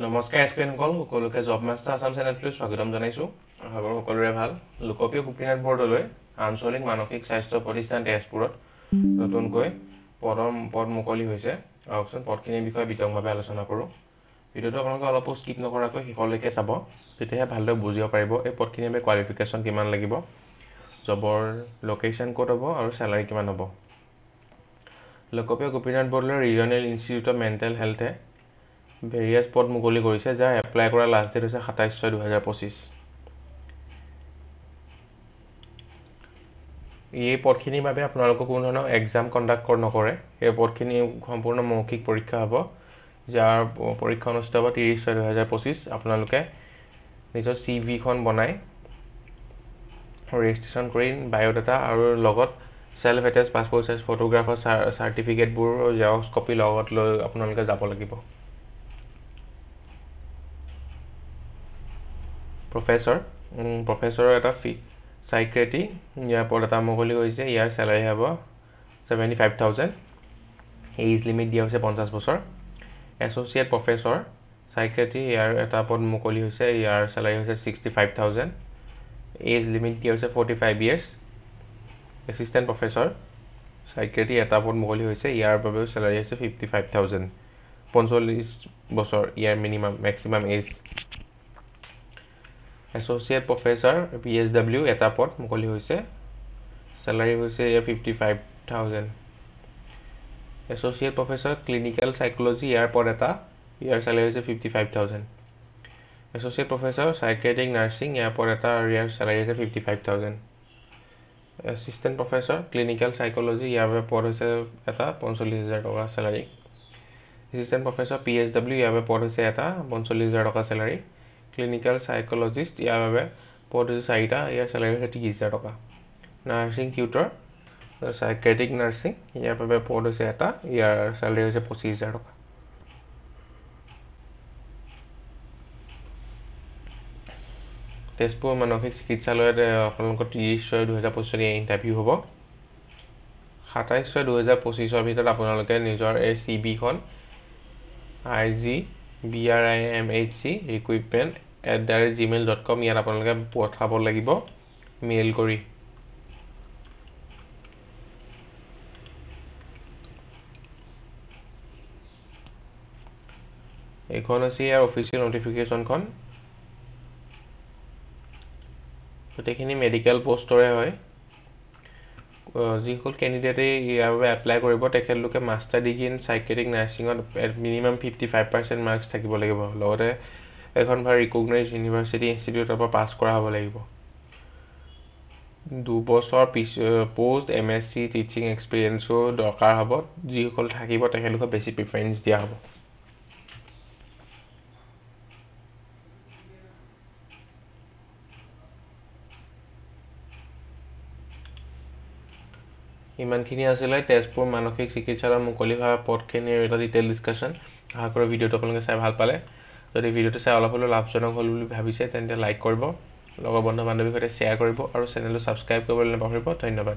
নমস্কাৰ এছপিএনসকল সকলোকে job master Assam চেনেলটোলৈ স্বাগতম জনাইছোঁ। খবৰ সকলোৰে ভাল। লোকপ্ৰিয় গোপীনাথ বৰদলৈ আঞ্চলিক মানসিক স্বাস্থ্য প্ৰতিষ্ঠান তেজপুৰত নতুনকৈ পদ মুকলি হৈছে। আহকচোন পদখিনিৰ বিষয়ে বিতংভাৱে আলোচনা কৰোঁ। ভিডিঅ'টো আপোনালোকে অলপ স্কিপ নকৰাকৈ শেষলৈকে চাব, তেতিয়াহে ভালদৰে বুজিব পাৰিব এই পদখিনিৰ বাবে কোৱালিফিকেশ্যন কিমান লাগিব, জবৰ লোকেশ্যন ক'ত হ'ব আৰু চেলাৰী কিমান হ'ব। লোকপ্ৰিয় Gopinath Bordoloi regional institute of mental হেল্থে ভেৰিয়াছ পদ মুকলি কৰিছে, যাৰ এপ্লাই কৰা লাষ্ট ডেট হৈছে 27/6/2025। এই পদখিনিৰ বাবে আপোনালোকক কোনো ধৰণৰ এক্সাম কণ্ডাক্ট নকৰে। এই পদখিনি সম্পূৰ্ণ মৌখিক পৰীক্ষা হ'ব, যাৰ পৰীক্ষা অনুষ্ঠিত হ'ব 30/6/2025। আপোনালোকে নিজৰ CV-খন বনাই ৰেজিষ্ট্ৰেশ্যন কৰি বায়'ডাটা আৰু লগত চেল্ফ এটেচ পাছপোৰ্ট চাইজ ফটোগ্ৰাফৰ চাৰ্টিফিকেটবোৰ জেৰক্স কপি লগত লৈ আপোনালোকে যাব লাগিব। প্ৰফেচৰৰ এটা চাইক্ৰেটি ইয়াৰ পদ এটা মুকলি হৈছে। ইয়াৰ চেলাৰী হ'ব 75,000। এজ লিমিট দিয়া হৈছে 50 বছৰ। এছ'চিয়েট প্ৰফেচৰ চাইক্ৰেটি ইয়াৰ এটা পদ মুকলি হৈছে। ইয়াৰ চেলাৰী হৈছে 65,000। এজ লিমিট দিয়া হৈছে 45 years। এছিষ্টেণ্ট প্ৰফেচৰ চাইক্ৰেটি এটা পদ মুকলি হৈছে। ইয়াৰ বাবেও চেলাৰী হৈছে 55,000। 45 বছৰ ইয়াৰ maximum age. Associate professor PSW এটা পদ মুকলি হৈছে। চেলাৰী হৈছে 55,000। এছ'চিয়েট প্ৰফেচৰ ক্লিনিকেল চাইক'লজি ইয়াৰ পদ এটা, ইয়াৰ চেলাৰী হৈছে 55,000। এছ'চিয়েট প্ৰফেচৰ চাইকেট্ৰিক নাৰ্ছিং ইয়াৰ পদ এটা আৰু ইয়াৰ চেলাৰী হৈছে 55,000। এছিষ্টেণ্ট প্ৰফেচৰ ক্লিনিকেল চাইক'লজি ইয়াৰ বাবে পদ হৈছে এটা 45,000 টকা চেলাৰী। এছিষ্টেণ্ট প্ৰফেচৰ PSW ইয়াৰ বাবে পদ হৈছে এটা 45,000 টকা চেলাৰী। ক্লিনিকেল চাইক'লজিষ্ট ইয়াৰ বাবে পদ হৈছে 4টা, ইয়াৰ চেলাৰী হৈছে 30,000 টকা। নাৰ্ছিং টিউটৰ চাইকেট্ৰিক নাৰ্ছিং ইয়াৰ বাবে পদ হৈছে এটা, ইয়াৰ চেলাৰী হৈছে 25,000 টকা। তেজপুৰ মানসিক চিকিৎসালয়ত আপোনালোকৰ 30/6/2025 ইণ্টাৰভিউ হ'ব। 27/6/2025 ভিতৰত আপোনালোকে নিজৰ এই CV-খন igBrimHC recruitment@gmail.com ইয়াত আপোনালোকে পঠাব লাগিব মেইল কৰি। এইখন হৈছে ইয়াৰ অফিচিয়েল নটিফিকেশ্যনখন। গোটেইখিনি মেডিকেল পষ্টৰে হয়। যিসকল কেণ্ডিডেটে ইয়াৰ বাবে এপ্লাই কৰিব তেখেতলোকে মাষ্টাৰ ডিগ্ৰী ইন চাইকেট্ৰিক নাৰ্ছিঙত মিনিমাম 55% মাৰ্কছ থাকিব লাগিব। লগতে এখন ৰিকগনাইজ ইউনিভাৰ্চিটি ইনষ্টিটিউটৰ পৰা পাছ কৰা হ'ব লাগিব। 2 বছৰ পষ্ট MSc টিচিং এক্সপিৰিয়েঞ্চো দৰকাৰ হ'ব। যিসকল থাকিব তেখেতলোকক বেছি প্ৰিফাৰেঞ্চ দিয়া হ'ব। ইমানখিনি আছিলে তেজপুৰ মানসিক চিকিৎসালয়ৰ মুকলি হোৱা পদখিনিৰ এটা ডিটেইল ডিছকাশ্যন। আশা কৰোঁ ভিডিঅ'টো আপোনালোকে চাই ভাল পালে। যদি ভিডিঅ'টো চাই অলপ হ'লেও লাভজনক হ'ল বুলি ভাবিছে তেন্তে লাইক কৰিব, লগৰ বন্ধু বান্ধৱীৰ সৈতে শ্বেয়াৰ কৰিব আৰু চেনেলটো ছাবস্ক্ৰাইব কৰিবলৈ নাপাহৰিব। ধন্যবাদ।